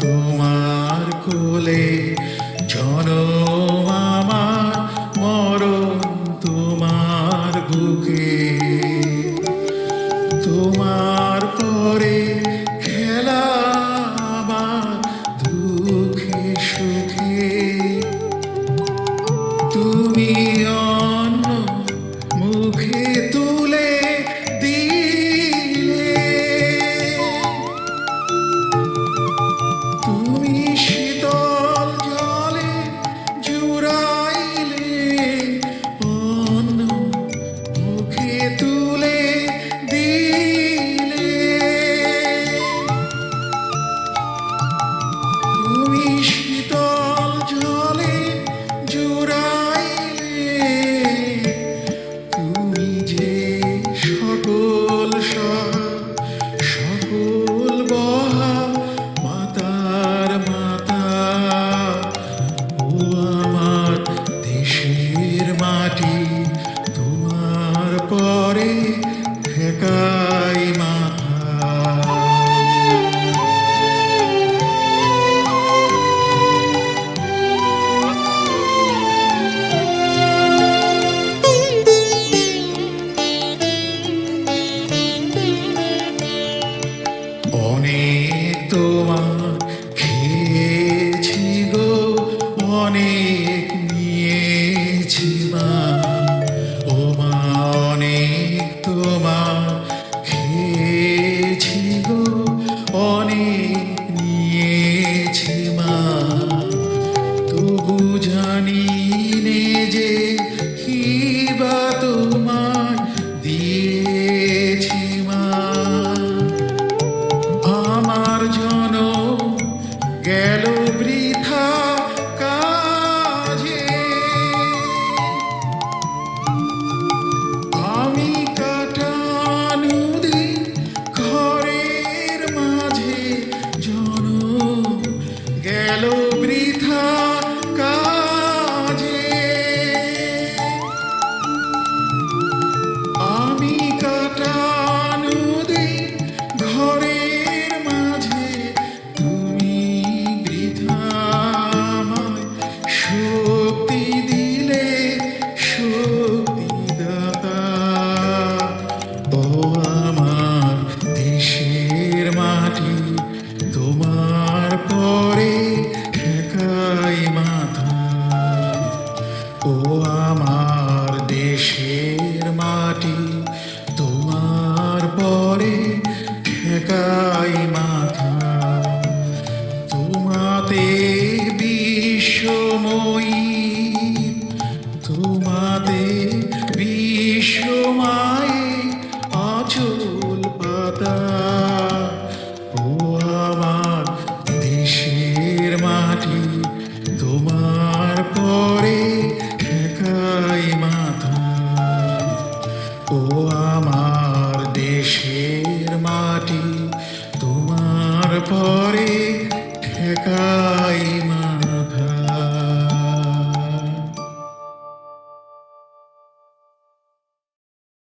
তোমার কোলে জনম আমার, মরণ তোমার বুকে। তোমার পরে খেলা আমার দুঃখে সুখে। তুমি অন্য মুখে তুলে দিলে, তুমি শীতল জলে জুড়াইলে, অন্য মুখে তুলে দিলে। তুমি শীতল জলে জুড়াইলে, তুমি যে সকল সকল বহা মাতার মাতা। ও আমার দেশের মাটি, তোমার পরে ঠেকাই মাথা। অনেক তোমার খেয়েছি গো, অনেক নিয়েছি মা। ও মা, অনেক তোমার খেয়েছি গো, অনেক নিয়েছি মা। তবু জানি নে যে কি বা তোমায় দিয়েছি মা। আমার জনম গেল বৃথা কাজে, আমি কাটানো দিন ঘরের মাঝে। জনম গেল বৃথা কাজে, আমি কাটানো দিন ঘরের মাঝে। তুমি বৃথা আমায় শক্তি দিলে, শক্তিদাতা। ও আমার দেশের মাটি, তোমার পরে ঠেকাই মাথা। ও আমার দেশের মাটি, তোমার পরে ঠেকাই মাথা। তোমাতে বিশ্বময়ী, তোমাতে বিশ্বমায়ে আঁচল পাতা। ও আমার দেশের মাটি, তোমার পরে ঠেকাই মাথা। ও আমার দেশের মাটি, তোমার পরে ঠেকাই